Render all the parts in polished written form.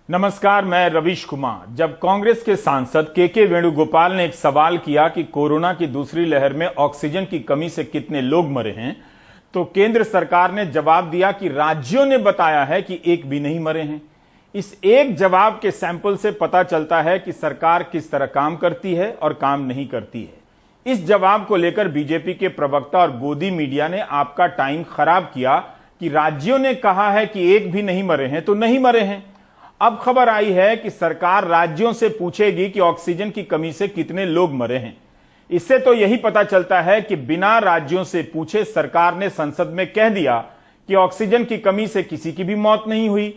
नमस्कार, मैं रवीश कुमार। जब कांग्रेस के सांसद के वेणुगोपाल ने एक सवाल किया कि कोरोना की दूसरी लहर में ऑक्सीजन की कमी से कितने लोग मरे हैं, तो केंद्र सरकार ने जवाब दिया कि राज्यों ने बताया है कि एक भी नहीं मरे हैं। इस एक जवाब के सैंपल से पता चलता है कि सरकार किस तरह काम करती है और काम नहीं करती है। इस जवाब को लेकर बीजेपी के प्रवक्ता और गोदी मीडिया ने आपका टाइम खराब किया कि राज्यों ने कहा है कि एक भी नहीं मरे हैं तो नहीं मरे हैं। अब खबर आई है कि सरकार राज्यों से पूछेगी कि ऑक्सीजन की कमी से कितने लोग मरे हैं। इससे तो यही पता चलता है कि बिना राज्यों से पूछे सरकार ने संसद में कह दिया कि ऑक्सीजन की कमी से किसी की भी मौत नहीं हुई।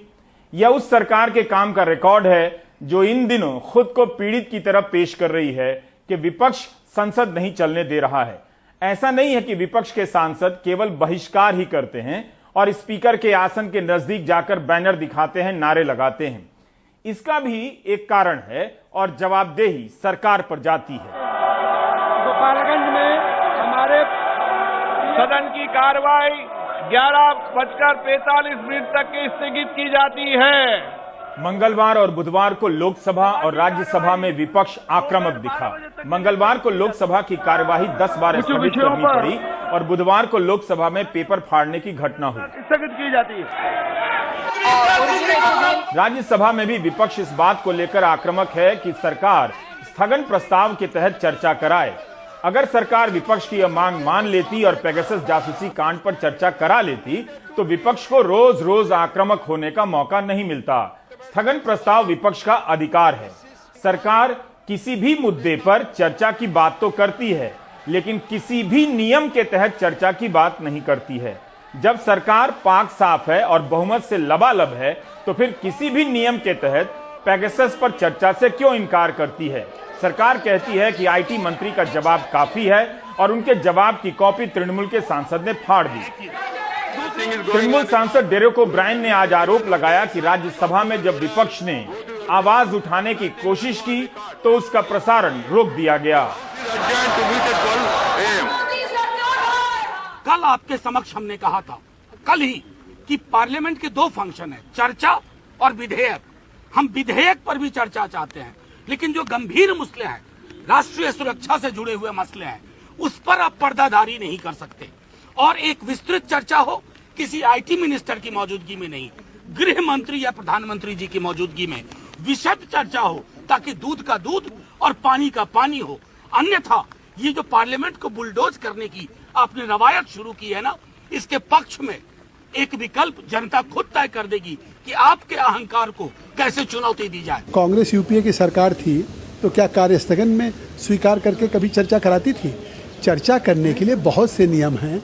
यह उस सरकार के काम का रिकॉर्ड है जो इन दिनों खुद को पीड़ित की तरफ पेश कर रही है कि विपक्ष संसद नहीं चलने दे रहा है। ऐसा नहीं है कि विपक्ष के सांसद केवल बहिष्कार ही करते हैं और स्पीकर के आसन के नजदीक जाकर बैनर दिखाते हैं, नारे लगाते हैं। इसका भी एक कारण है और जवाबदेही सरकार पर जाती है। गोपालगंज में हमारे सदन की कार्रवाई 11:45 तक स्थगित की जाती है। मंगलवार और बुधवार को लोकसभा और राज्यसभा में विपक्ष आक्रामक दिखा। मंगलवार को लोकसभा की कार्यवाही 10 बार स्थगित करनी पड़ी और बुधवार को लोकसभा में पेपर फाड़ने की घटना हुई, स्थगित की जाती है। राज्यसभा में भी विपक्ष इस बात को लेकर आक्रामक है कि सरकार स्थगन प्रस्ताव के तहत चर्चा कराए। अगर सरकार विपक्ष की यह मांग मान लेती और पेगासस जासूसी कांड पर चर्चा करा लेती तो विपक्ष को रोज रोज आक्रामक होने का मौका नहीं मिलता। स्थगन प्रस्ताव विपक्ष का अधिकार है। सरकार किसी भी मुद्दे पर चर्चा की बात तो करती है, लेकिन किसी भी नियम के तहत चर्चा की बात नहीं करती है। जब सरकार पाक साफ है और बहुमत से लबालब है, तो फिर किसी भी नियम के तहत पेगासस पर चर्चा से क्यों इनकार करती है? सरकार कहती है कि आईटी मंत्री का जवाब काफी है और उनके जवाब की कॉपी तृणमूल के सांसद ने फाड़ दी। तृणमूल सांसद डेरेक ओब्रायन ने आज आरोप लगाया कि राज्यसभा में जब विपक्ष ने आवाज उठाने की कोशिश की तो उसका प्रसारण रोक दिया गया। कल आपके समक्ष हमने कहा था, कल ही, कि पार्लियामेंट के दो फंक्शन है, चर्चा और विधेयक। हम विधेयक पर भी चर्चा चाहते हैं, लेकिन जो गंभीर मसले हैं, राष्ट्रीय सुरक्षा से जुड़े हुए मसले हैं, उस पर आप पर्दादारी नहीं कर सकते। और एक विस्तृत चर्चा हो, किसी आईटी मिनिस्टर की मौजूदगी में नहीं, गृह मंत्री या प्रधानमंत्री जी की मौजूदगी में विशद चर्चा हो, ताकि दूध का दूध और पानी का पानी हो। अन्यथा ये जो पार्लियामेंट को बुलडोज करने की आपने रवायत शुरू की है ना, इसके पक्ष में एक विकल्प जनता खुद तय कर देगी कि आपके अहंकार को कैसे चुनौती दी जाए। कांग्रेस यूपीए की सरकार थी तो क्या कार्य स्थगन में स्वीकार करके कभी चर्चा कराती थी? चर्चा करने के लिए बहुत से नियम हैं।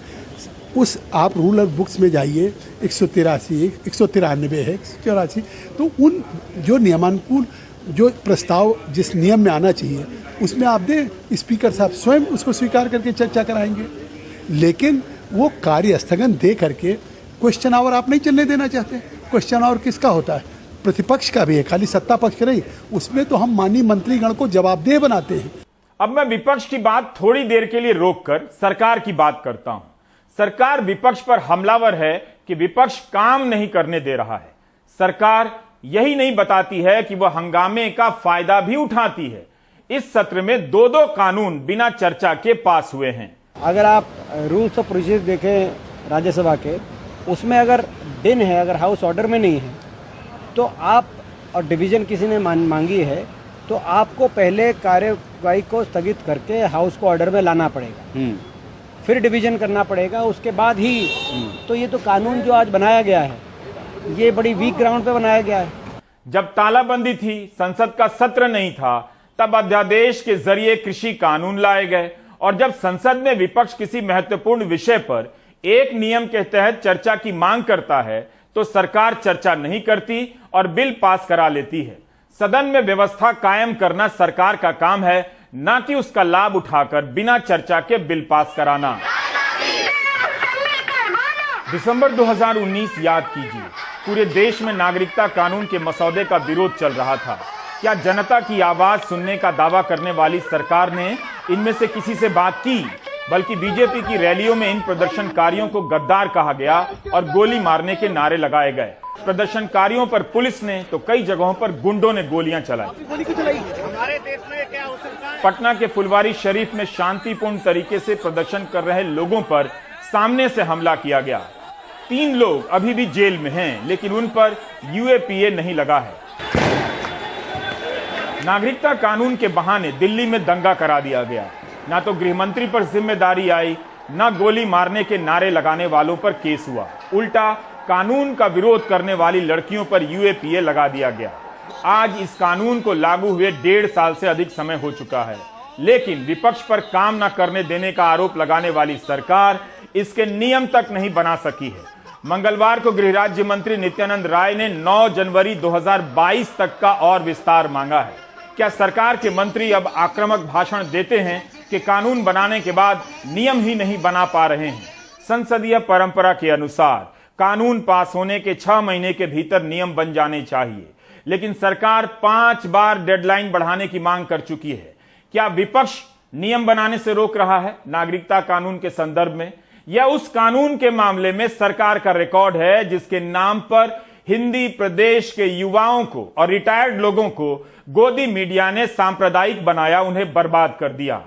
उस आप रूल ऑफ बुक्स में जाइए, 183, 193 है, 184, तो उन जो नियमानुकूल जो प्रस्ताव जिस नियम में आना चाहिए उसमें आप दें, स्पीकर साहब स्वयं उसको स्वीकार करके चर्चा कराएंगे। लेकिन वो कार्य स्थगन दे करके क्वेश्चन आवर आप नहीं चलने देना चाहते। क्वेश्चन आवर किसका होता है? प्रतिपक्ष का भी है, खाली सत्ता पक्ष का नहीं। उसमें तो हम माननीय मंत्रीगण को जवाबदेह बनाते हैं। अब मैं विपक्ष की बात थोड़ी देर के लिए रोककर सरकार की बात करता हूं। सरकार विपक्ष पर हमलावर है कि विपक्ष काम नहीं करने दे रहा है। सरकार यही नहीं बताती है कि वह हंगामे का फायदा भी उठाती है। इस सत्र में दो कानून बिना चर्चा के पास हुए हैं। अगर आप रूल्स ऑफ प्रोसीजर देखें राज्यसभा के, उसमें अगर दिन है, अगर हाउस ऑर्डर में नहीं है, तो आप, और डिवीजन किसी ने मांगी है, तो आपको पहले कार्यवाही को स्थगित करके हाउस को ऑर्डर में लाना पड़ेगा, फिर डिवीजन करना पड़ेगा, उसके बाद ही। तो ये तो कानून जो आज बनाया गया है, ये बड़ी वीक ग्राउंड पे बनाया गया है। जब तालाबंदी थी, संसद का सत्र नहीं था, तब अध्यादेश के जरिए कृषि कानून लाए गए। और जब संसद में विपक्ष किसी महत्वपूर्ण विषय पर एक नियम के तहत चर्चा की मांग करता है तो सरकार चर्चा नहीं करती और बिल पास करा लेती है। सदन में व्यवस्था कायम करना सरकार का काम है, ना कि उसका लाभ उठाकर बिना चर्चा के बिल पास कराना। दिसंबर 2019 याद कीजिए, पूरे देश में नागरिकता कानून के मसौदे का विरोध चल रहा था। क्या जनता की आवाज सुनने का दावा करने वाली सरकार ने इनमें से किसी से बात की? बल्कि बीजेपी की रैलियों में इन प्रदर्शनकारियों को गद्दार कहा गया और गोली मारने के नारे लगाए गए। प्रदर्शनकारियों पर पुलिस ने तो कई जगहों पर गुंडों ने गोलियां चलाई। पटना के फुलवारी शरीफ में शांतिपूर्ण तरीके से प्रदर्शन कर रहे लोगों पर सामने से हमला किया गया। 3 लोग अभी भी जेल में हैं, लेकिन उन पर यूएपीए नहीं लगा है। नागरिकता कानून के बहाने दिल्ली में दंगा करा दिया गया। ना तो गृहमंत्री पर जिम्मेदारी आई, ना गोली मारने के नारे लगाने वालों पर केस हुआ। उल्टा कानून का विरोध करने वाली लड़कियों पर यूएपीए लगा दिया गया। आज इस कानून को लागू हुए 1.5 साल से अधिक समय हो चुका है, लेकिन विपक्ष पर काम न करने देने का आरोप लगाने वाली सरकार इसके नियम तक नहीं बना सकी है। मंगलवार को गृह राज्य मंत्री नित्यानंद राय ने 9 जनवरी 2022 तक का और विस्तार मांगा है। क्या सरकार के मंत्री अब आक्रामक भाषण देते हैं कि कानून बनाने के बाद नियम ही नहीं बना पा रहे हैं? संसदीय परंपरा के अनुसार कानून पास होने के 6 महीने के भीतर नियम बन जाने चाहिए, लेकिन सरकार 5 बार डेडलाइन बढ़ाने की मांग कर चुकी है। क्या विपक्ष नियम बनाने से रोक रहा है? नागरिकता कानून के संदर्भ में या उस कानून के मामले में सरकार का रिकॉर्ड है जिसके नाम पर हिंदी प्रदेश के युवाओं को और रिटायर्ड लोगों को गोदी मीडिया ने सांप्रदायिक बनाया, उन्हें बर्बाद कर दिया।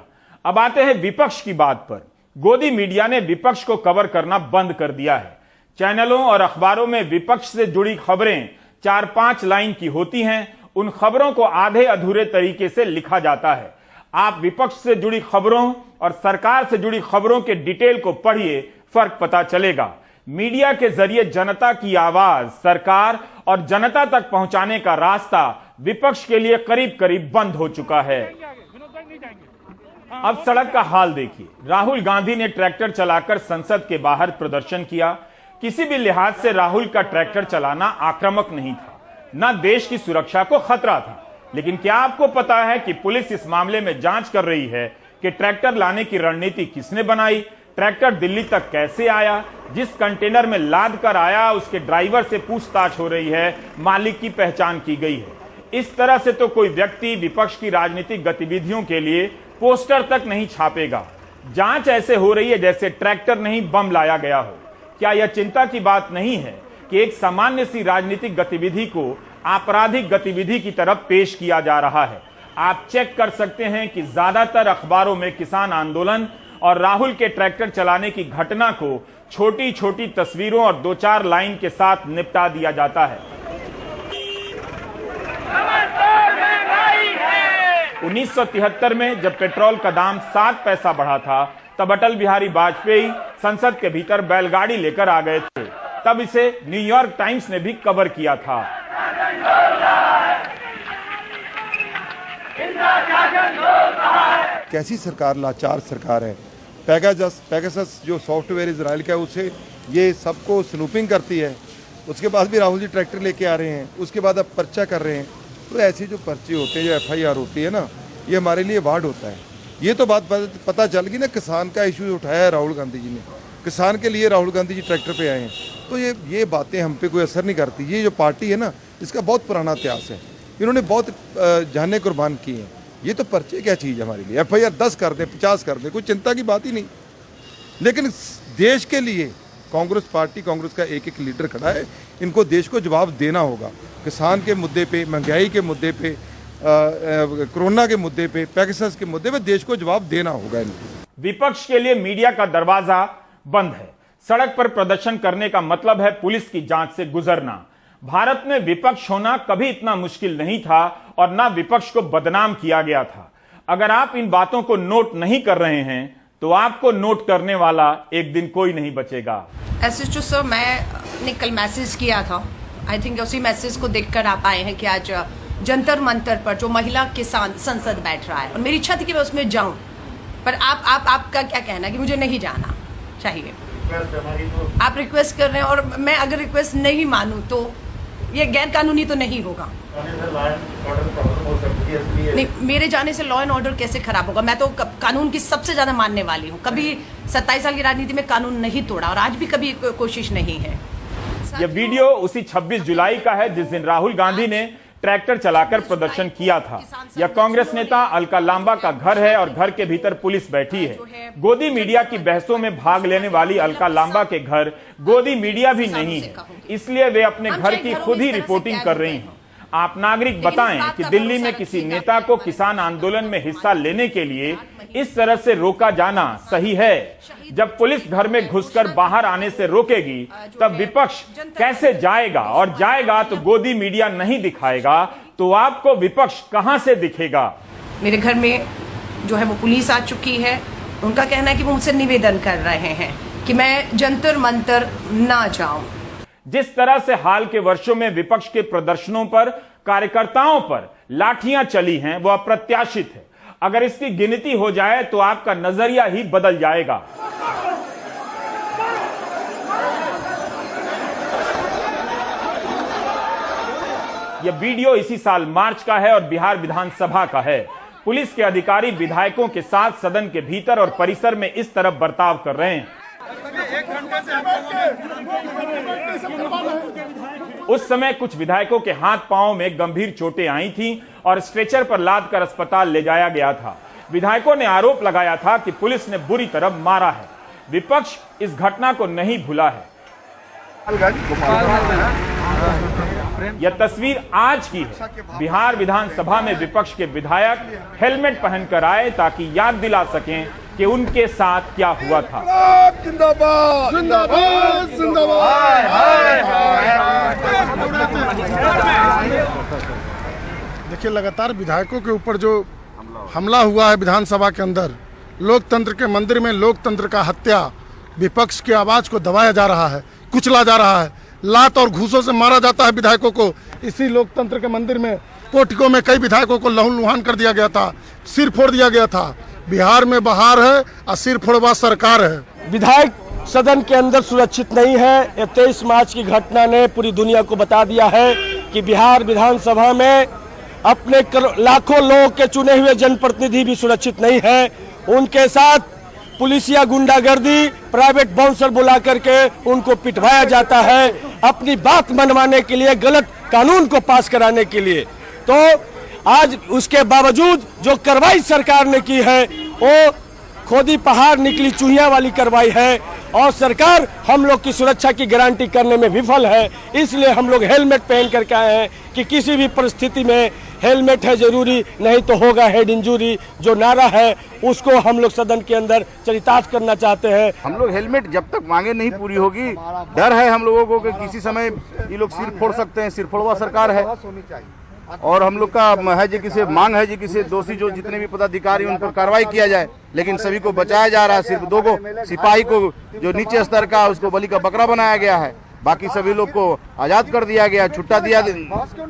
अब आते हैं विपक्ष की बात पर। गोदी मीडिया ने विपक्ष को कवर करना बंद कर दिया है। चैनलों और अखबारों में विपक्ष से जुड़ी खबरें 4-5 लाइन की होती हैं। उन खबरों को आधे अधूरे तरीके से लिखा जाता है। आप विपक्ष से जुड़ी खबरों और सरकार से जुड़ी खबरों के डिटेल को पढ़िए, फर्क पता चलेगा। मीडिया के जरिए जनता की आवाज सरकार और जनता तक पहुंचाने का रास्ता विपक्ष के लिए करीब करीब बंद हो चुका है। अब सड़क का हाल देखिए। राहुल गांधी ने ट्रैक्टर चलाकर संसद के बाहर प्रदर्शन किया। किसी भी लिहाज से राहुल का ट्रैक्टर चलाना आक्रामक नहीं था, न देश की सुरक्षा को खतरा था। लेकिन क्या आपको पता है कि पुलिस इस मामले में जांच कर रही है कि ट्रैक्टर लाने की रणनीति किसने बनाई? ट्रैक्टर दिल्ली तक कैसे आया? जिस कंटेनर में लाद कर आया उसके ड्राइवर से पूछताछ हो रही है, मालिक की पहचान की गई है। इस तरह से तो कोई व्यक्ति विपक्ष की राजनीतिक गतिविधियों के लिए पोस्टर तक नहीं छापेगा। जांच ऐसे हो रही है जैसे ट्रैक्टर नहीं बम लाया गया हो। क्या यह चिंता की बात नहीं है कि एक सामान्य सी राजनीतिक गतिविधि को आपराधिक गतिविधि की तरफ पेश किया जा रहा है? आप चेक कर सकते हैं कि ज्यादातर अखबारों में किसान आंदोलन और राहुल के ट्रैक्टर चलाने की घटना को छोटी छोटी तस्वीरों और 2-4 लाइन के साथ निपटा दिया जाता है। 1973 में जब पेट्रोल का दाम 7 पैसा बढ़ा था, तब अटल बिहारी वाजपेयी संसद के भीतर बैलगाड़ी लेकर आ गए थे। तब इसे न्यूयॉर्क टाइम्स ने भी कवर किया था। कैसी सरकार, लाचार सरकार है। पेगासस जो सॉफ्टवेयर इजराइल का है, उसे ये सबको स्नूपिंग करती है। उसके बाद भी राहुल जी ट्रैक्टर लेके आ रहे हैं, उसके बाद अब पर्चा कर रहे हैं। तो ऐसे जो पर्चे होते हैं, जो FIR होती है ना, ये हमारे लिए वार्ड होता है। ये तो बात पता चल गई ना, किसान का इशू उठाया है राहुल गांधी जी ने, किसान के लिए राहुल गांधी जी ट्रैक्टर पे आए हैं। तो ये बातें हम पे कोई असर नहीं करती। ये जो पार्टी है ना, इसका बहुत पुराना इतिहास है। इन्होंने बहुत जानें कुर्बान की हैं। ये तो पर्चे क्या चीज़ है हमारे लिए। FIR 10 कर दें, 50 कर दें, कोई चिंता की बात ही नहीं। लेकिन देश के लिए कांग्रेस पार्टी, कांग्रेस का एक एक लीडर खड़ा है। इनको देश को जवाब देना होगा। किसान के मुद्दे पे, महंगाई के मुद्दे पे, कोरोना के मुद्दे पे, पेगासस के मुद्दे पे देश को जवाब देना होगा इनको। विपक्ष के लिए मीडिया का दरवाजा बंद है। सड़क पर प्रदर्शन करने का मतलब है पुलिस की जांच से गुजरना। भारत में विपक्ष होना कभी इतना मुश्किल नहीं था और ना विपक्ष को बदनाम किया गया था। अगर आप इन बातों को नोट नहीं कर रहे हैं तो आपको नोट करने वाला एक दिन कोई नहीं बचेगा। SHO सर, मैंने कल मैसेज किया था। आई थिंक उसी मैसेज को देखकर आप आए हैं कि आज जंतर मंतर पर जो महिला किसान संसद बैठ रहा है, और मेरी इच्छा थी कि मैं उसमें जाऊं, पर आपका क्या कहना कि मुझे नहीं जाना चाहिए? आप रिक्वेस्ट कर रहे हैं और मैं अगर रिक्वेस्ट नहीं मानूं तो ये गैर कानूनी तो नहीं होगा? नहीं, मेरे जाने से लॉ एंड ऑर्डर कैसे खराब होगा? मैं तो कानून की सबसे ज्यादा मानने वाली हूँ। कभी 27 साल की राजनीति में कानून नहीं तोड़ा और आज भी कभी कोशिश नहीं है। यह वीडियो उसी 26 जुलाई का है जिस दिन राहुल गांधी ने ट्रैक्टर चलाकर प्रदर्शन किया था। यह कांग्रेस नेता अलका लांबा का घर है और घर के भीतर पुलिस बैठी है। गोदी मीडिया की बहसों में भाग लेने वाली अलका लांबा के घर गोदी मीडिया भी नहीं है, इसलिए वे अपने घर की खुद ही रिपोर्टिंग कर रही हैं। आप नागरिक बताएं कि दिल्ली में किसी नेता को किसान आंदोलन में हिस्सा लेने के लिए इस तरह से रोका जाना सही है? जब पुलिस घर में घुसकर बाहर आने से रोकेगी तब विपक्ष कैसे जाएगा? और जाएगा तो गोदी मीडिया नहीं दिखाएगा तो आपको विपक्ष कहां से दिखेगा? मेरे घर में जो है वो पुलिस आ चुकी है। उनका कहना है कि वो मुझसे निवेदन कर रहे हैं कि मैं जंतर मंतर ना जाऊं। जिस तरह से हाल के वर्षों में विपक्ष के प्रदर्शनों पर, कार्यकर्ताओं पर लाठियां चली हैं, वो अप्रत्याशित है। अगर इसकी गिनती हो जाए तो आपका नजरिया ही बदल जाएगा। यह वीडियो इसी साल मार्च का है और बिहार विधानसभा का है। पुलिस के अधिकारी विधायकों के साथ सदन के भीतर और परिसर में इस तरह बर्ताव कर रहे हैं। उस समय कुछ विधायकों के हाथ पांव में गंभीर चोटें आई थीं और स्ट्रेचर पर लादकर अस्पताल ले जाया गया था। विधायकों ने आरोप लगाया था कि पुलिस ने बुरी तरह मारा है। विपक्ष इस घटना को नहीं भूला है। यह तस्वीर आज की है। बिहार विधानसभा में विपक्ष के विधायक हेलमेट पहनकर आए ताकि याद दिला सकें कि उनके साथ क्या हुआ था। जिंदाबाद जिंदाबाद जिंदाबाद। देखिए, लगातार विधायकों के ऊपर जो हमला हुआ है विधानसभा के अंदर, लोकतंत्र के मंदिर में लोकतंत्र का हत्या, विपक्ष की आवाज को दबाया जा रहा है, कुचला जा रहा है, लात और घूसों से मारा जाता है विधायकों को। इसी लोकतंत्र के मंदिर में पोटिकों में कई विधायकों को लहूलुहान कर दिया गया था, सिर फोड़ दिया गया था। बिहार में बहार है और सिर फोड़वा सरकार है। विधायक सदन के अंदर सुरक्षित नहीं है। ये 23 मार्च की घटना ने पूरी दुनिया को बता दिया है कि बिहार विधानसभा में अपने लाखों लोगों के चुने हुए जनप्रतिनिधि भी सुरक्षित नहीं है। उनके साथ पुलिसिया गुंडागर्दी, प्राइवेट बाउंसर बुला करके उनको पिटवाया जाता है अपनी बात मनवाने के लिए, गलत कानून को पास कराने के लिए। तो आज उसके बावजूद जो कार्रवाई सरकार ने की है वो खोदी पहाड़ निकली चूहिया वाली कार्रवाई है और सरकार हम लोग की सुरक्षा की गारंटी करने में विफल है। इसलिए हम लोग हेलमेट पहन करके आए हैं कि किसी भी परिस्थिति में हेलमेट है जरूरी, नहीं तो होगा हेड इंजरी। जो नारा है उसको हम लोग सदन के अंदर चरितार्थ करना चाहते हैं। हम लोग हेलमेट जब तक मांगे नहीं पूरी होगी, डर है हम लोगों को कि किसी समय ये लोग सिर फोड़ सकते हैं। सिर फोड़वा सरकार है और हम लोग का है जी किसी मांग है जी किसी दोषी जो जितने भी पदाधिकारी उन पर कार्रवाई किया जाए, लेकिन सभी को बचाया जा रहा है। सिर्फ 2 को सिपाही को जो नीचे स्तर का उसको बलि का बकरा बनाया गया है, बाकी सभी लोग को आजाद कर दिया गया, छुट्टा दिया,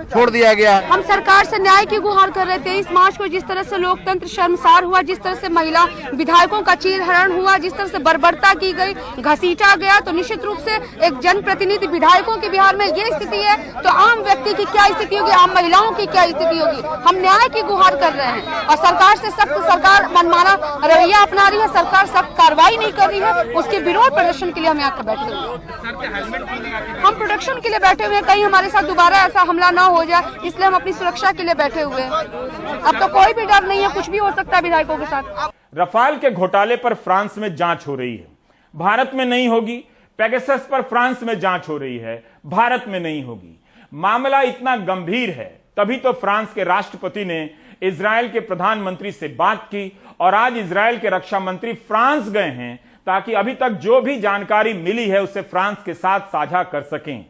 छोड़ दिया गया। हम सरकार से न्याय की गुहार कर रहे थे। 23 मार्च को जिस तरह से लोकतंत्र शर्मसार हुआ, जिस तरह से महिला विधायकों का चीरहरण हुआ, जिस तरह से बर्बरता की गई, घसीटा गया, तो निश्चित रूप से एक जनप्रतिनिधि विधायकों की बिहार में ये स्थिति है तो आम व्यक्ति की क्या स्थिति होगी, आम महिलाओं की क्या स्थिति होगी। हम न्याय की गुहार कर रहे हैं और सरकार से सख्त, सरकार मनमाना रवैया अपना रही है, सरकार सख्त कार्रवाई नहीं कर रही है। उसके विरोध प्रदर्शन के लिए हम यहाँ बैठे हुए हैं। हम प्रोटेक्शन के लिए बैठे हुए हैं, कहीं हमारे साथ दोबारा ऐसा हमला ना हो जाए, इसलिए हम अपनी सुरक्षा के लिए बैठे हुए हैं। अब तो कोई भी डर नहीं है, कुछ भी हो सकता है विधायकों के साथ। रफाल के घोटाले पर फ्रांस में जांच हो रही है, भारत में नहीं होगी। पेगासस पर फ्रांस में जांच हो रही है, भारत में नहीं होगी। मामला इतना गंभीर है तभी तो फ्रांस के राष्ट्रपति ने इजरायल के प्रधानमंत्री से बात की और आज इजरायल के रक्षा मंत्री फ्रांस गए हैं ताकि अभी तक जो भी जानकारी मिली है उसे फ्रांस के साथ साझा कर सकें।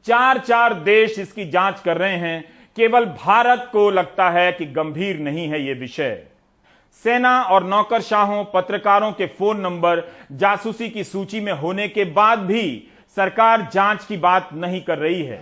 4 देश इसकी जांच कर रहे हैं। केवल भारत को लगता है कि गंभीर नहीं है यह विषय। सेना और नौकरशाहों, पत्रकारों के फोन नंबर जासूसी की सूची में होने के बाद भी सरकार जांच की बात नहीं कर रही है।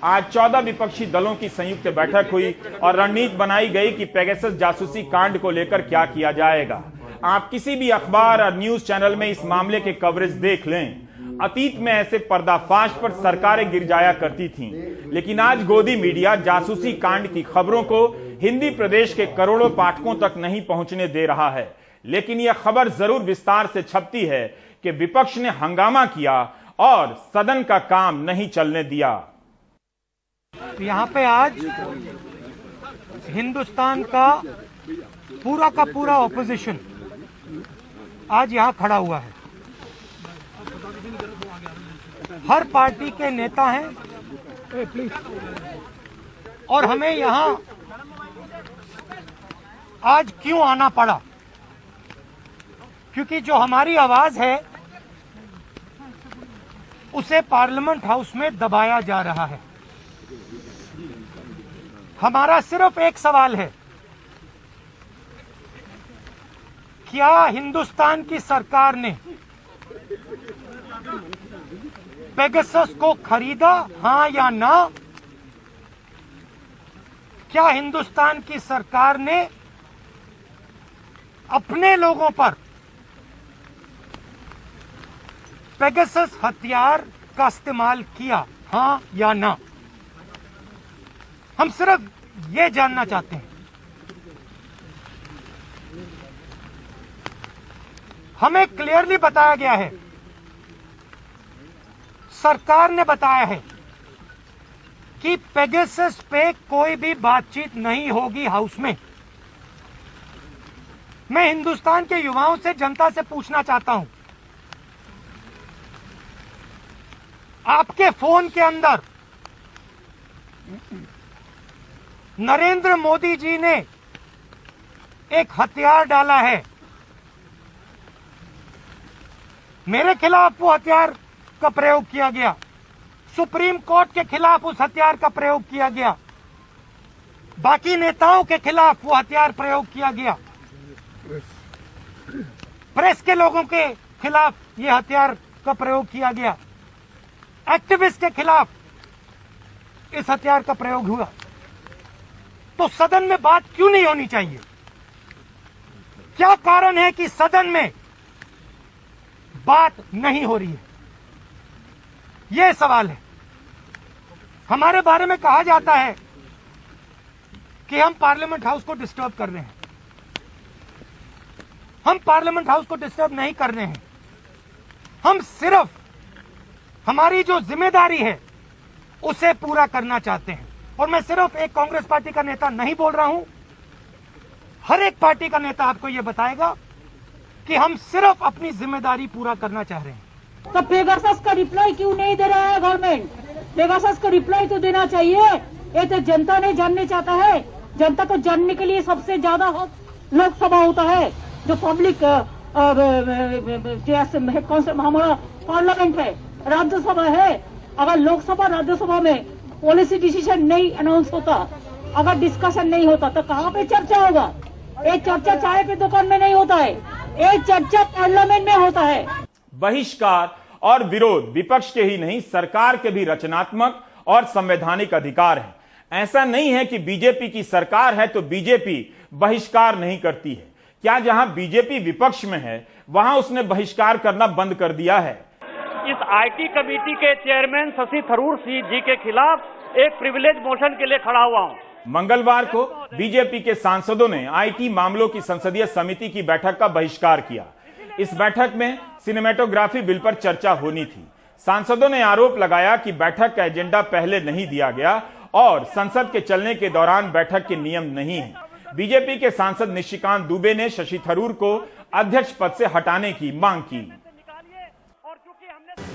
आज 14 विपक्षी दलों की संयुक्त बैठक हुई और रणनीति बनाई गई कि पेगासस जासूसी कांड को लेकर क्या किया जाएगा। आप किसी भी अखबार और न्यूज चैनल में इस मामले के कवरेज देख लें। अतीत में ऐसे पर्दाफाश पर सरकारें गिर जाया करती थीं, लेकिन आज गोदी मीडिया जासूसी कांड की खबरों को हिंदी प्रदेश के करोड़ों पाठकों तक नहीं पहुंचने दे रहा है। लेकिन यह खबर जरूर विस्तार से छपती है कि विपक्ष ने हंगामा किया और सदन का काम नहीं चलने दिया। यहाँ पे आज हिंदुस्तान का पूरा ऑपोजिशन आज यहाँ खड़ा हुआ है। हर पार्टी के नेता हैं और हमें यहाँ आज क्यों आना पड़ा? क्योंकि जो हमारी आवाज है उसे पार्लियामेंट हाउस में दबाया जा रहा है। हमारा सिर्फ एक सवाल है, क्या हिंदुस्तान की सरकार ने पेगासस को खरीदा, हां या ना? क्या हिंदुस्तान की सरकार ने अपने लोगों पर पेगासस हथियार का इस्तेमाल किया, हां या ना? हम सिर्फ ये जानना चाहते हैं। हमें क्लियरली बताया गया है, सरकार ने बताया है कि पेगासस पे कोई भी बातचीत नहीं होगी हाउस में। मैं हिंदुस्तान के युवाओं से, जनता से पूछना चाहता हूं, आपके फोन के अंदर नरेंद्र मोदी जी ने एक हथियार डाला है, मेरे खिलाफ वो हथियार का प्रयोग किया गया, सुप्रीम कोर्ट के खिलाफ उस हथियार का प्रयोग किया गया, बाकी नेताओं के खिलाफ वो हथियार प्रयोग किया गया, प्रेस के लोगों के खिलाफ ये हथियार का प्रयोग किया गया, एक्टिविस्ट के खिलाफ इस हथियार का प्रयोग हुआ। तो सदन में बात क्यों नहीं होनी चाहिए? क्या कारण है कि सदन में बात नहीं हो रही है? यह सवाल है। हमारे बारे में कहा जाता है कि हम पार्लियामेंट हाउस को डिस्टर्ब कर रहे हैं। हम पार्लियामेंट हाउस को डिस्टर्ब नहीं कर रहे हैं। हम सिर्फ हमारी जो जिम्मेदारी है उसे पूरा करना चाहते हैं। और मैं सिर्फ एक कांग्रेस पार्टी का नेता नहीं बोल रहा हूं, हर एक पार्टी का नेता आपको यह बताएगा कि हम सिर्फ अपनी जिम्मेदारी पूरा करना चाह रहे हैं। तो पेगासस का रिप्लाई क्यों नहीं दे रहा है गवर्नमेंट? पेगासस का रिप्लाई तो देना चाहिए। ये तो जनता नहीं जानने चाहता है। जनता को जानने के लिए सबसे ज्यादा लोकसभा होता है, जो पब्लिक कौन से हमारा पार्लियामेंट है, राज्यसभा है। अगर लोकसभा राज्यसभा में पॉलिसी डिसीजन नहीं अनाउंस होता, अगर डिस्कशन नहीं होता, तो कहाँ पे चर्चा होगा? एक चर्चा चाय की दुकान में नहीं होता है, एक चर्चा पार्लियामेंट में होता है। बहिष्कार और विरोध विपक्ष के ही नहीं, सरकार के भी रचनात्मक और संवैधानिक अधिकार है। ऐसा नहीं है कि बीजेपी की सरकार है तो बीजेपी बहिष्कार नहीं करती है। क्या जहां बीजेपी विपक्ष में है वहां उसने बहिष्कार करना बंद कर दिया है? इस आईटी कमेटी के चेयरमैन शशि थरूर जी के खिलाफ एक प्रिविलेज मोशन के लिए खड़ा हुआ हूं। मंगलवार को बीजेपी के सांसदों ने आईटी मामलों की संसदीय समिति की बैठक का बहिष्कार किया। इस बैठक में सिनेमेटोग्राफी बिल पर चर्चा होनी थी। सांसदों ने आरोप लगाया कि बैठक का एजेंडा पहले नहीं दिया गया और संसद के चलने के दौरान बैठक के नियम नहीं है। बीजेपी के सांसद निशिकांत दुबे ने शशि थरूर को अध्यक्ष पद से हटाने की मांग की।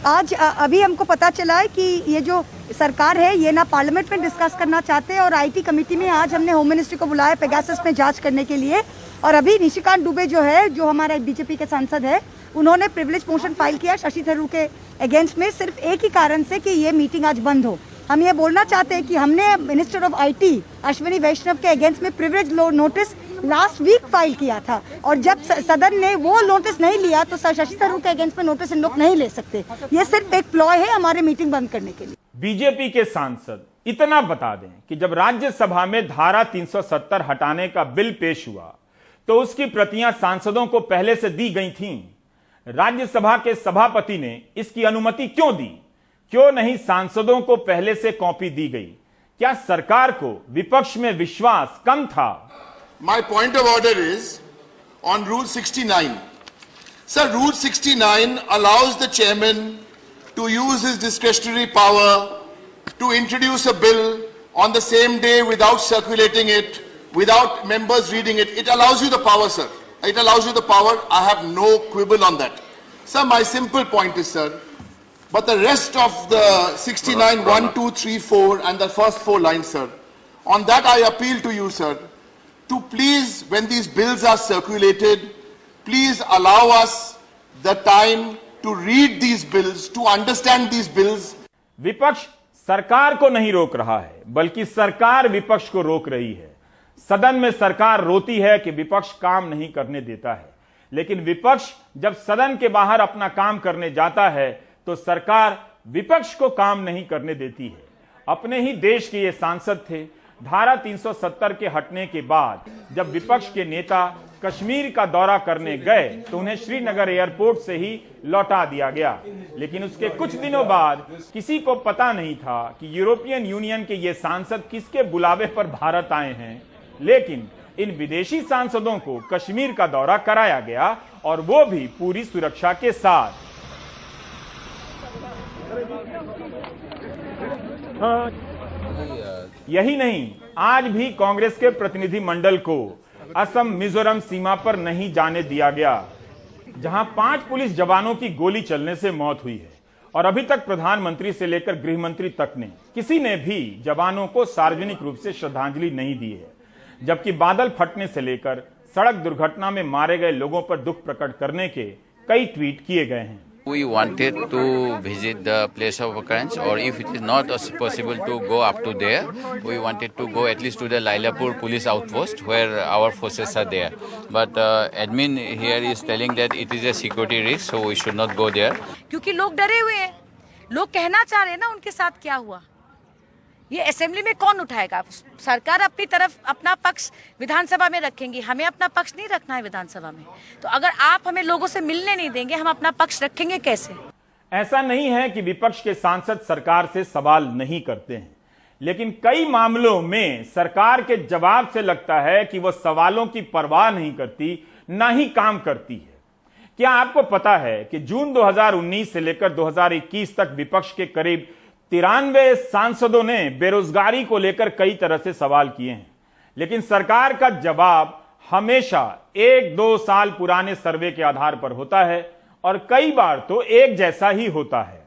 आज अभी हमको पता चला है कि ये जो सरकार है ये ना पार्लियामेंट में डिस्कस करना चाहते हैं और आईटी कमेटी में आज हमने होम मिनिस्ट्री को बुलाया पेगासस में जांच करने के लिए। और अभी निशिकांत दुबे जो है, जो हमारा बीजेपी के सांसद है, उन्होंने प्रिविलेज मोशन फाइल किया शशि थरूर के अगेंस्ट में, सिर्फ एक ही कारण से कि ये मीटिंग आज बंद हो। हम ये बोलना चाहते हैं कि हमने minister of IT Ashwini Vaishnaw के अगेंस्ट में privilege notice last week file किया था और जब सदन ने वो नोटिस नहीं लिया तो शशि थरूर के अगेंस्ट में नोटिस इन लोग नहीं ले सकते। ये सिर्फ एक प्लॉय है हमारे मीटिंग बंद करने के लिए। बीजेपी के सांसद इतना बता दें कि जब राज्यसभा में धारा 370 हटाने का बिल पेश हुआ तो उसकी प्रतियां सांसदों को पहले से दी गई थीं। राज्यसभा के सभापति ने इसकी अनुमति क्यों दी? क्यों नहीं सांसदों को पहले से कॉपी दी गई? क्या सरकार को विपक्ष में विश्वास कम था? My point of order is on Rule 69. Sir, Rule 69 allows the chairman to use his discretionary power to introduce a bill on the same day without circulating it, without members reading it. It allows you the power, sir. It allows you the power. I have no quibble on that. Sir, my simple point is, sir, but the rest of the 69, 1, 2, 3, 4 and the first 4 lines, sir, on that I appeal to you, sir, to please, when these bills are circulated, please allow us the time to read these bills, to understand these bills. विपक्ष सरकार को नहीं रोक रहा है, बल्कि सरकार विपक्ष को रोक रही है। सदन में सरकार रोती है कि विपक्ष काम नहीं करने देता है, लेकिन विपक्ष जब सदन के बाहर अपना काम करने जाता है तो सरकार विपक्ष को काम नहीं करने देती है। अपने ही देश के ये सांसद थे। धारा 370 के हटने के बाद जब विपक्ष के नेता कश्मीर का दौरा करने गए तो उन्हें श्रीनगर एयरपोर्ट से ही लौटा दिया गया, लेकिन उसके कुछ दिनों बाद किसी को पता नहीं था कि यूरोपियन यूनियन के ये सांसद किसके बुलावे पर भारत आए हैं। लेकिन इन विदेशी सांसदों को कश्मीर का दौरा कराया गया और वो भी पूरी सुरक्षा के साथ। यही नहीं, आज भी कांग्रेस के प्रतिनिधि मंडल को असम मिजोरम सीमा पर नहीं जाने दिया गया, जहां 5 पुलिस जवानों की गोली चलने से मौत हुई है और अभी तक प्रधानमंत्री से लेकर गृह मंत्री तक ने किसी ने भी जवानों को सार्वजनिक रूप से श्रद्धांजलि नहीं दी है। जबकि बादल फटने से लेकर सड़क दुर्घटना में मारे गए लोगों पर दुख प्रकट करने के कई ट्वीट किए गए हैं। We wanted to visit the place of occurrence, or if it is not possible to go up to there, we wanted to go at least to the Lailapur police outpost where our forces are there. But admin here is telling that it is a security risk, so we should not go there. क्योंकि लोग डरे हुए हैं, लोग कहना चाह रहे हैं ना उनके साथ क्या हुआ। ये असेंबली में कौन उठाएगा? सरकार अपनी तरफ अपना पक्ष विधानसभा में रखेंगी, हमें अपना पक्ष नहीं रखना है विधानसभा में। तो अगर आप हमें लोगों से मिलने नहीं देंगे, हम अपना पक्ष रखेंगे कैसे? ऐसा नहीं है कि विपक्ष के सांसद सरकार से सवाल नहीं करते हैं, लेकिन कई मामलों में सरकार के जवाब से लगता है कि वह सवालों की परवाह नहीं करती, ना ही काम करती है। क्या आपको पता है कि जून 2019 से लेकर 2021 तक विपक्ष के करीब 93 सांसदों ने बेरोजगारी को लेकर कई तरह से सवाल किए हैं, लेकिन सरकार का जवाब हमेशा 1-2 साल पुराने सर्वे के आधार पर होता है और कई बार तो एक जैसा ही होता है।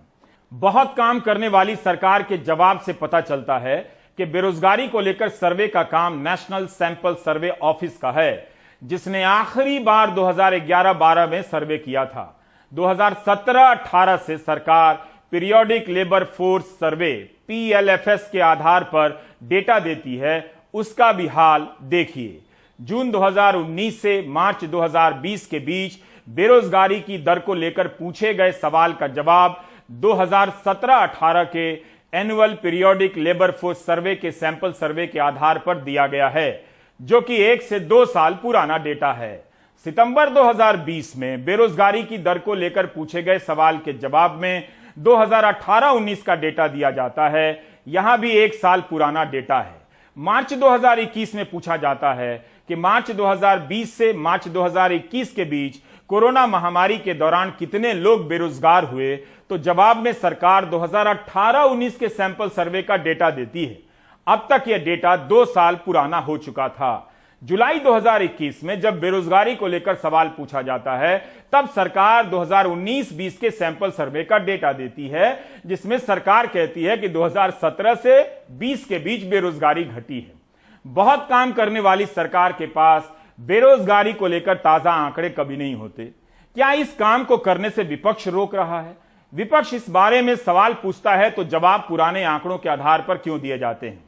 बहुत काम करने वाली सरकार के जवाब से पता चलता है कि बेरोजगारी को लेकर सर्वे का काम नेशनल सैंपल सर्वे ऑफिस का है, जिसने आखिरी बार 2011-12 में सर्वे किया था। 2017-18 से सरकार periodic labour force survey PLFS के आधार पर डेटा देती है, उसका भी हाल देखिए। जून 2019 से मार्च 2020 के बीच बेरोजगारी की दर को लेकर पूछे गए सवाल का जवाब 2017-18 के annual periodic labour force survey के सैंपल सर्वे के आधार पर दिया गया है, जो कि 1 से 2 साल पुराना डेटा है। सितंबर 2020 में बेरोजगारी की दर को लेकर पूछे गए सवाल के जवाब में 2018-19 का डेटा दिया जाता है, यहां भी 1 साल पुराना डेटा है। मार्च 2021 में पूछा जाता है कि मार्च 2020 से मार्च 2021 के बीच कोरोना महामारी के दौरान कितने लोग बेरोजगार हुए, तो जवाब में सरकार 2018-19 के सैंपल सर्वे का डेटा देती है। अब तक यह डेटा 2 साल पुराना हो चुका था। जुलाई 2021 में जब बेरोजगारी को लेकर सवाल पूछा जाता है, तब सरकार 2019-20 के सैंपल सर्वे का डेटा देती है, जिसमें सरकार कहती है कि 2017 से 20 के बीच बेरोजगारी घटी है। बहुत काम करने वाली सरकार के पास बेरोजगारी को लेकर ताजा आंकड़े कभी नहीं होते। क्या इस काम को करने से विपक्ष रोक रहा है? विपक्ष इस बारे में सवाल पूछता है तो जवाब पुराने आंकड़ों के आधार पर क्यों दिए जाते हैं?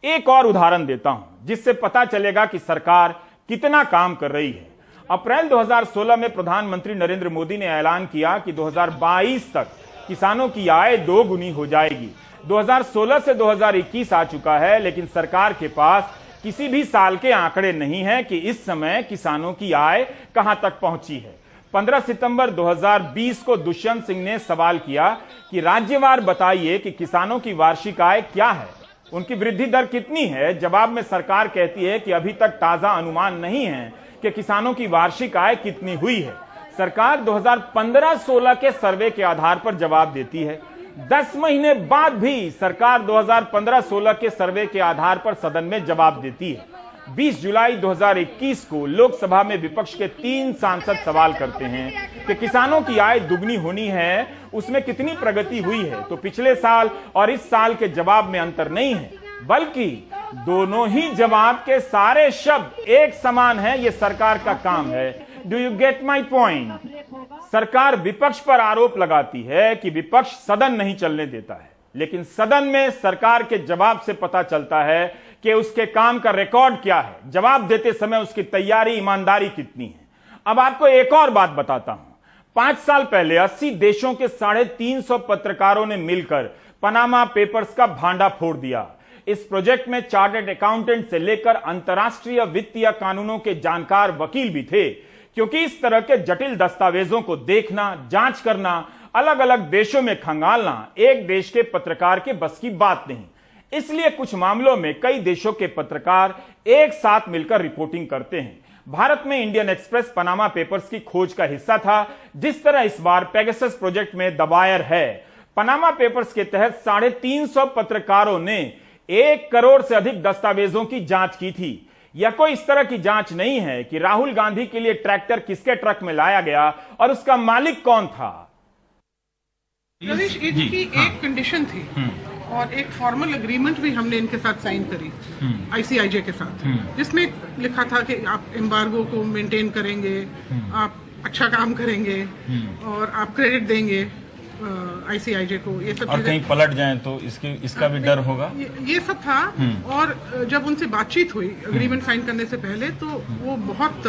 एक और उदाहरण देता हूं, जिससे पता चलेगा कि सरकार कितना काम कर रही है। अप्रैल 2016 में प्रधानमंत्री नरेंद्र मोदी ने ऐलान किया कि 2022 तक किसानों की आय 2 गुनी हो जाएगी। 2016 से 2021 आ चुका है, लेकिन सरकार के पास किसी भी साल के आंकड़े नहीं है कि इस समय किसानों की आय कहां तक पहुंची है। 15 सितंबर 2020 को दुष्यंत सिंह ने सवाल किया कि राज्यवार बताइए कि किसानों की वार्षिक आय क्या है, उनकी वृद्धि दर कितनी है। जवाब में सरकार कहती है कि अभी तक ताजा अनुमान नहीं है कि किसानों की वार्षिक आय कितनी हुई है। सरकार 2015-16 के सर्वे के आधार पर जवाब देती है। 10 महीने बाद भी सरकार 2015-16 के सर्वे के आधार पर सदन में जवाब देती है। 20 जुलाई 2021 को लोकसभा में विपक्ष के 3 सांसद सवाल करते हैं कि किसानों की आय दुगनी होनी है, उसमें कितनी प्रगति हुई है। तो पिछले साल और इस साल के जवाब में अंतर नहीं है, बल्कि दोनों ही जवाब के सारे शब्द एक समान है। यह सरकार का काम है। Do you get my point? सरकार विपक्ष पर आरोप लगाती है कि विपक्ष सदन नहीं चलने देता है, लेकिन सदन में सरकार के जवाब से पता चलता है कि उसके काम का रिकॉर्ड क्या है, जवाब देते समय उसकी तैयारी, ईमानदारी कितनी है। अब आपको एक और बात बताता हूं। 5 साल पहले 80 देशों के 350 पत्रकारों ने मिलकर पनामा पेपर्स का भांडा फोड़ दिया। इस प्रोजेक्ट में चार्टर्ड अकाउंटेंट से लेकर अंतर्राष्ट्रीय वित्तीय कानूनों के जानकार वकील भी थे, क्योंकि इस तरह के जटिल दस्तावेजों को देखना, जांच करना, अलग अलग देशों में खंगालना एक देश के पत्रकार के बस की बात नहीं। इसलिए कुछ मामलों में कई देशों के पत्रकार एक साथ मिलकर रिपोर्टिंग करते हैं। भारत में इंडियन एक्सप्रेस पनामा पेपर्स की खोज का हिस्सा था, जिस तरह इस बार पेगासस प्रोजेक्ट में द वायर है। पनामा पेपर्स के तहत 350 पत्रकारों ने 1 करोड़ से अधिक दस्तावेजों की जांच की थी। यह कोई इस तरह की जांच नहीं है कि राहुल गांधी के लिए ट्रैक्टर किसके ट्रक में लाया गया और उसका मालिक कौन था। रवीश, इनकी एक कंडीशन थी और एक फॉर्मल एग्रीमेंट भी हमने इनके साथ साइन करी आईसीआईजे के साथ, जिसमें लिखा था कि आप एम्बार्गो को मेंटेन करेंगे, आप अच्छा काम करेंगे और आप क्रेडिट देंगे आईसीआईजे को। ये सब और कहीं पलट जाएं तो इसका भी डर होगा। ये सब था। और जब उनसे बातचीत हुई एग्रीमेंट साइन करने से पहले, तो वो बहुत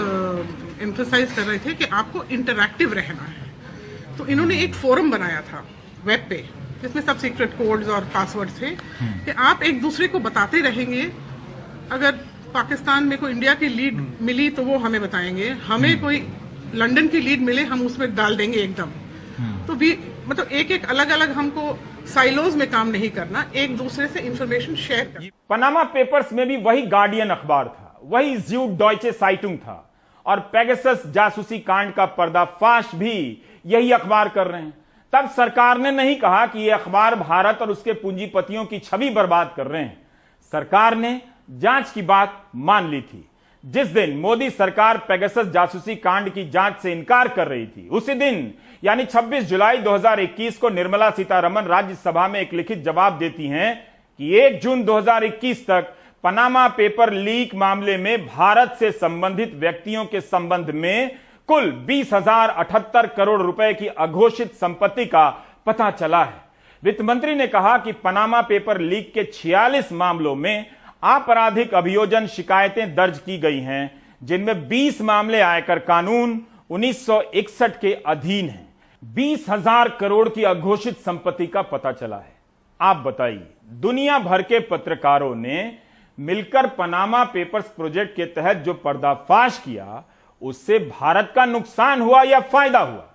एम्फसाइज कर रहे थे कि आपको इंटरैक्टिव रहना है। तो इन्होंने एक फोरम बनाया था वेब पे, जिसमें सब सीक्रेट कोड्स और पासवर्ड थे कि आप एक दूसरे को बताते रहेंगे। अगर पाकिस्तान में कोई इंडिया की लीड मिली तो वो हमें बताएंगे, हमें कोई लंदन की लीड मिले हम उसमें डाल देंगे एकदम। तो भी मतलब एक अलग अलग हमको साइलोज में काम नहीं करना, एक दूसरे से इंफॉर्मेशन शेयर करना। पनामा पेपर्स में भी वही गार्डियन अखबार था, वही ज़्यूडडॉयचे साइटुंग था, और पेगासस जासूसी कांड का पर्दाफाश भी यही अखबार कर रहे हैं। तब सरकार ने नहीं कहा कि यह अखबार भारत और उसके पूंजीपतियों की छवि बर्बाद कर रहे हैं। सरकार ने जांच की बात मान ली थी। जिस दिन मोदी सरकार पेगासस जासूसी कांड की जांच से इनकार कर रही थी, उसी दिन यानी 26 जुलाई 2021 को निर्मला सीतारमण राज्यसभा में एक लिखित जवाब देती हैं कि 1 जून 2021 तक पनामा पेपर लीक मामले में भारत से संबंधित व्यक्तियों के संबंध में कुल 20,078 करोड़ रुपए की अघोषित संपत्ति का पता चला है। वित्त मंत्री ने कहा कि पनामा पेपर लीक के 46 मामलों में आपराधिक अभियोजन शिकायतें दर्ज की गई हैं, जिनमें 20 मामले आयकर कानून 1961 के अधीन हैं। 20,000 करोड़ की अघोषित संपत्ति का पता चला है। आप बताइए, दुनिया भर के पत्रकारों ने मिलकर पनामा पेपर्स प्रोजेक्ट के तहत जो पर्दाफाश किया, उससे भारत का नुकसान हुआ या फायदा हुआ?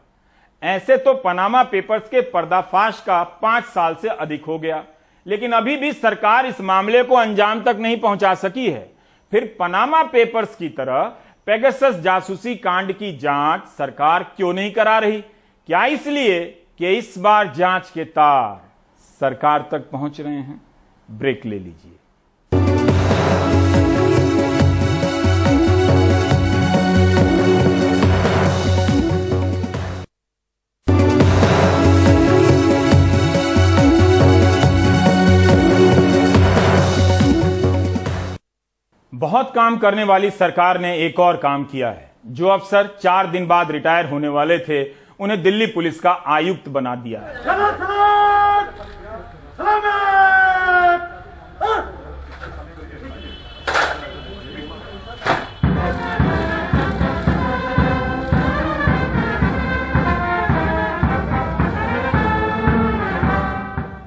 ऐसे तो पनामा पेपर्स के पर्दाफाश का 5 साल से अधिक हो गया, लेकिन अभी भी सरकार इस मामले को अंजाम तक नहीं पहुंचा सकी है। फिर पनामा पेपर्स की तरह पेगासस जासूसी कांड की जांच सरकार क्यों नहीं करा रही? क्या इसलिए कि इस बार जांच के तार सरकार तक पहुंच रहे हैं? ब्रेक ले लीजिए। बहुत काम करने वाली सरकार ने एक और काम किया है। जो अफसर 4 दिन बाद रिटायर होने वाले थे, उन्हें दिल्ली पुलिस का आयुक्त बना दिया है।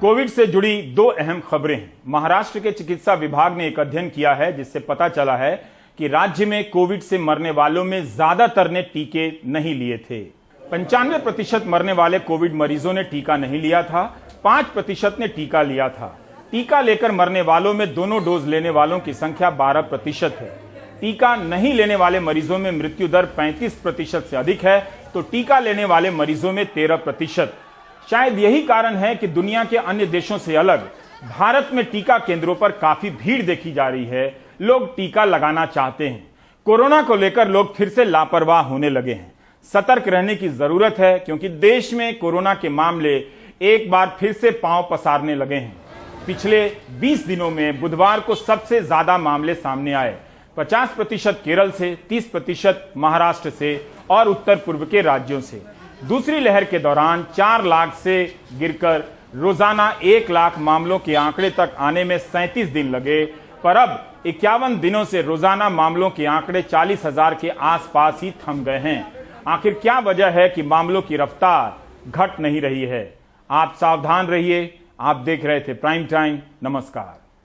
कोविड से जुड़ी 2 अहम खबरें हैं। महाराष्ट्र के चिकित्सा विभाग ने एक अध्ययन किया है, जिससे पता चला है कि राज्य में कोविड से मरने वालों में ज्यादातर ने टीके नहीं लिए थे। 95% मरने वाले कोविड मरीजों ने टीका नहीं लिया था, 5% ने टीका लिया था। टीका लेकर मरने वालों में दोनों डोज लेने वालों की संख्या 12% है। टीका नहीं लेने वाले मरीजों में मृत्यु दर 35% से अधिक है, तो टीका लेने वाले मरीजों में 13%। शायद यही कारण है कि दुनिया के अन्य देशों से अलग भारत में टीका केंद्रों पर काफी भीड़ देखी जा रही है। लोग टीका लगाना चाहते हैं। कोरोना को लेकर लोग फिर से लापरवाह होने लगे हैं। सतर्क रहने की जरूरत है, क्योंकि देश में कोरोना के मामले एक बार फिर से पांव पसारने लगे हैं। पिछले 20 दिनों में बुधवार को सबसे ज्यादा मामले सामने आए। 50% केरल से, 30% महाराष्ट्र से और उत्तर पूर्व के राज्यों से। दूसरी लहर के दौरान 4 लाख से गिरकर रोजाना 1 लाख मामलों के आंकड़े तक आने में 37 दिन लगे, पर अब 51 दिनों से रोजाना मामलों के आंकड़े 40,000 के आसपास ही थम गए हैं। आखिर क्या वजह है कि मामलों की रफ्तार घट नहीं रही है? आप सावधान रहिए। आप देख रहे थे प्राइम टाइम। नमस्कार।